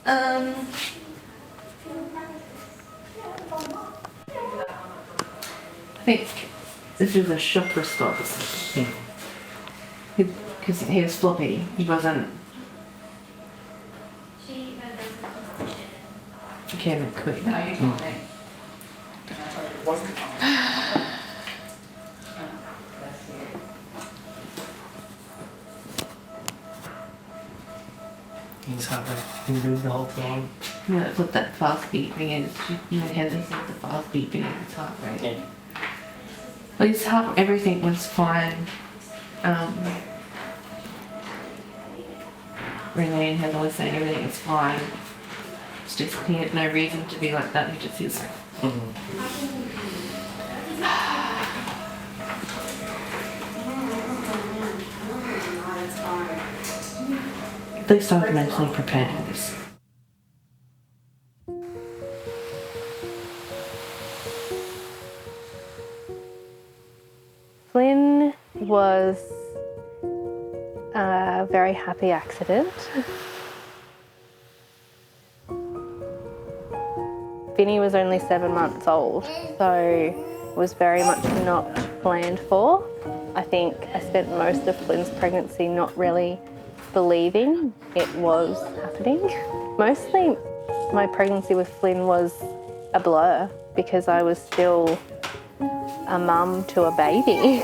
I think this is a shock response. Yeah. Because he was floppy. He wasn't. He came in quick. No, you can't. He's having to move the whole thing. You know, that's what that fast beeping is. You know, Heather said the fast beeping at the top, right? Yeah. Well, his heart, everything was fine. Renee and Heather was saying everything was fine. It's just he had no reason to be like that. He just is. At least I was mentally prepared for this. Flynn was a very happy accident. Vinny was only 7 months old, so was very much not planned for. I think I spent most of Flynn's pregnancy not really believing it was happening. Mostly my pregnancy with Flynn was a blur because I was still a mum to a baby.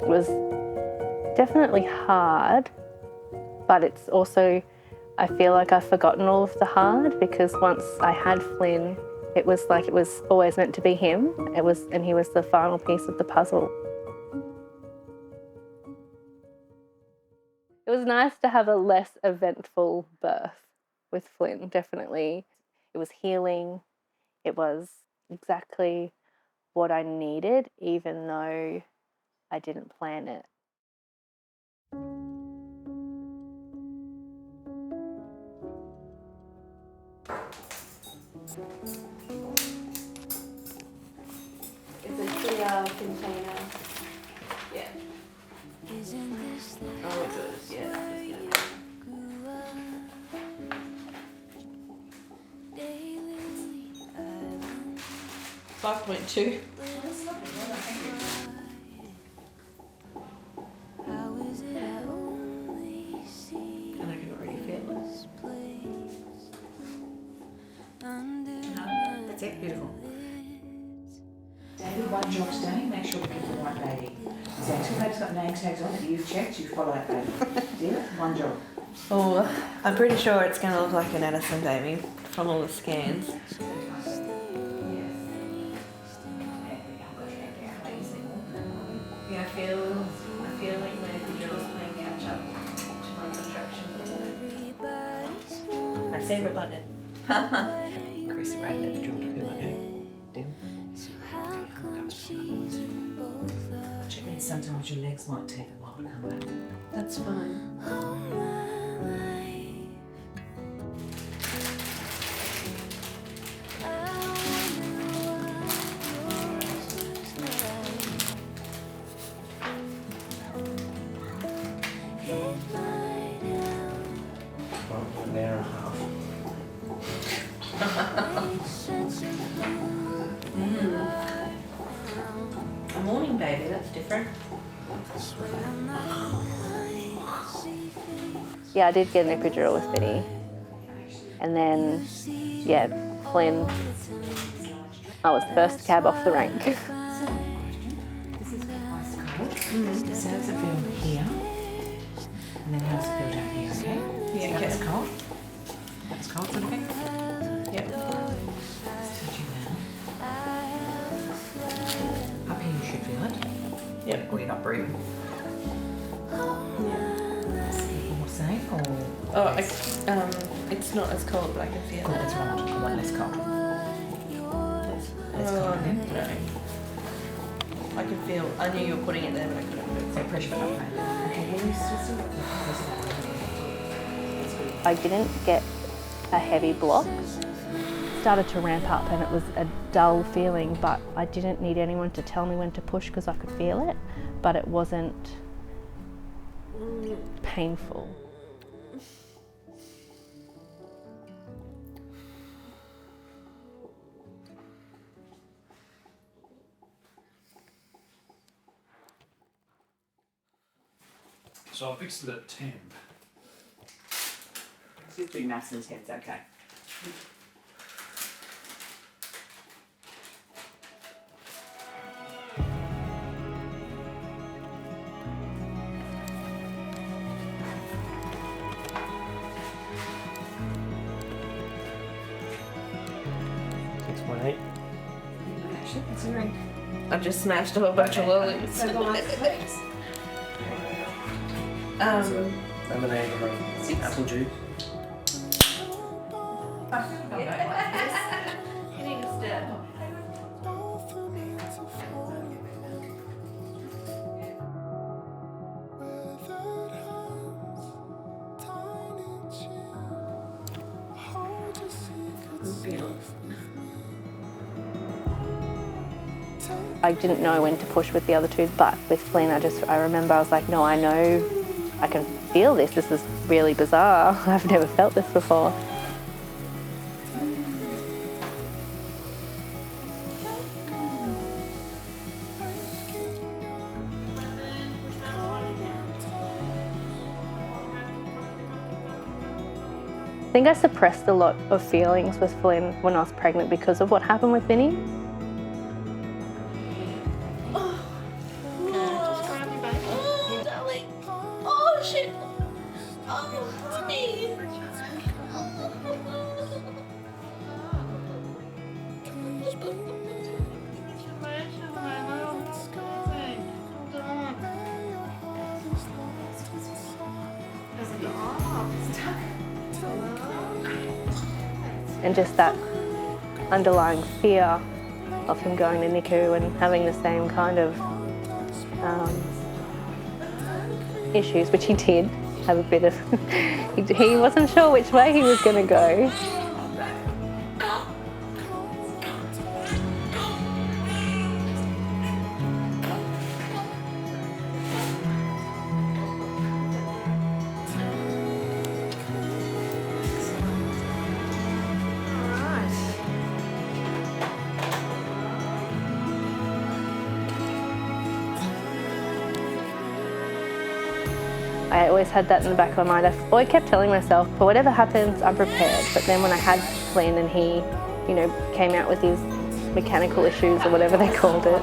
It was definitely hard, but it's also, I feel like I've forgotten all of the hard because once I had Flynn, it was like it was always meant to be him. And he was the final piece of the puzzle. It was nice to have a less eventful birth with Flynn, definitely. It was healing. It was exactly what I needed, even though I didn't plan it. It's a clear container. Yeah. Oh, it is, yeah. 5.2. And I can already feel it. That's it, beautiful. David, one job today, make sure we get the right baby. So until baby's got name tags on that you've checked, you follow that baby. Deal? One job. Oh, I'm pretty sure it's going to look like an Edison baby from all the scans. Yeah, I feel like my epidural is playing catch up to my contraction. My favourite button. Chris, right at the drill to who I know. Deal? Which means sometimes your legs might take a while to come back. That's fine. An hour and a half. A morning baby, that's different. Yeah, I did get an epidural with Vinny. And then, yeah, Flynn, I was first cab off the rank. This is ice cold. So how's it feel here? And then how's it feel down here, okay? Yeah, okay. That's cold. That's cold sort of thing. Yep. Just touching down. Up here you should feel it. Yep. Or you're not breathing. More safe or? Oh, it's not as cold, but I can feel Cool, it. that's right. I want less cold. Less cold again. No. I could feel. I knew you were putting it there, but I couldn't feel. So pressure but not pain. Okay, can you still I didn't get a heavy block. Started to ramp up and it was a dull feeling, but I didn't need anyone to tell me when to push because I could feel it, but it wasn't painful. So I fixed it at temp. She's doing maths and tense, okay. Actually, considering. I just smashed a whole bunch of lollies. So go on, please. Lemonade or apple juice. I didn't know when to push with the other two, but with Flynn, I remember I was like, no, I know, I can feel this. This is really bizarre. I've never felt this before. I think I suppressed a lot of feelings with Flynn when I was pregnant because of what happened with Vinny. And just that underlying fear of him going to NICU and having the same kind of issues, which he did have a bit of. He wasn't sure which way he was going to go. I always had that in the back of my mind. I always kept telling myself, for whatever happens, I'm prepared. But then when I had Flynn and he, you know, came out with his mechanical issues or whatever they called it,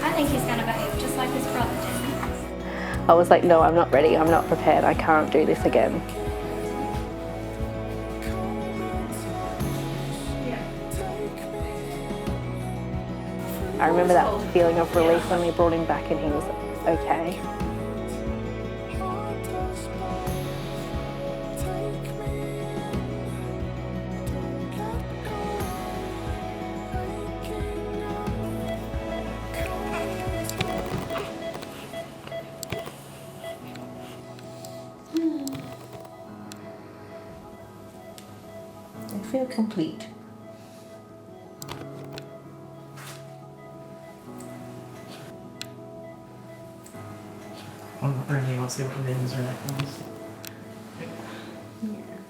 I think he's going to behave just like his brother did. I was like, no, I'm not ready. I'm not prepared. I can't do this again. I remember that feeling of relief when we brought him back and he was okay. I feel complete. I'm not really else what limbs or anything.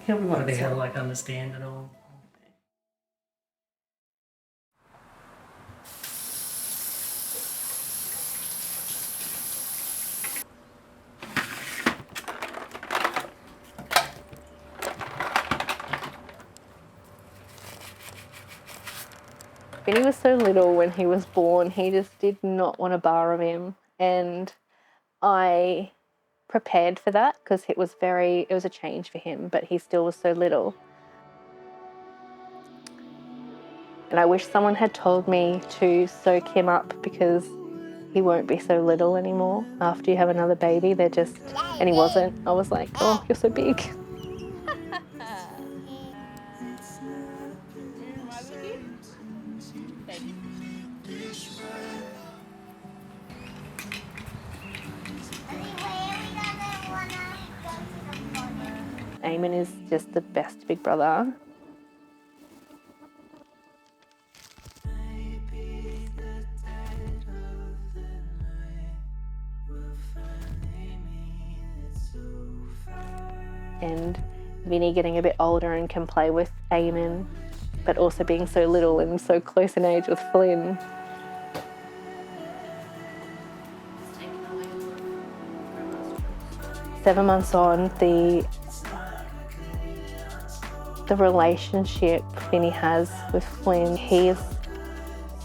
He'll be But wanting they to have like understand it all. Vinny was so little when he was born, he just did not want a bar of him. And I prepared for that because it was a change for him, but he still was so little. And I wish someone had told me to soak him up because he won't be so little anymore. After you have another baby, and he wasn't. I was like, oh, you're so big. Eamon is just the best big brother. And Vinny getting a bit older and can play with Eamon, but also being so little and so close in age with Flynn. 7 months on, the relationship Vinny has with Flynn, he is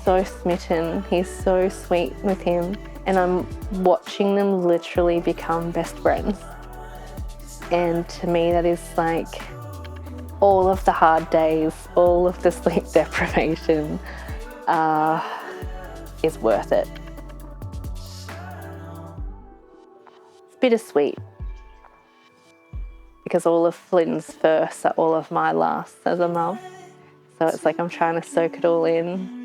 so smitten, he's so sweet with him, and I'm watching them literally become best friends. And to me that is like all of the hard days, all of the sleep deprivation is worth it. It's bittersweet because all of Flynn's firsts are all of my lasts as a mum. So it's like I'm trying to soak it all in.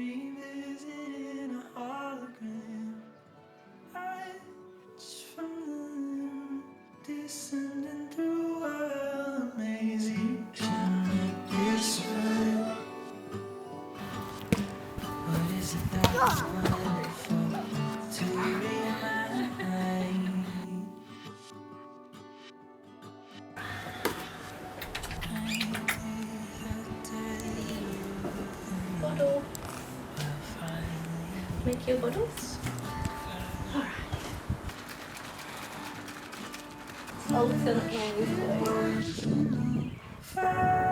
Bottle. Make your bottles. Alright. Oh, look at that.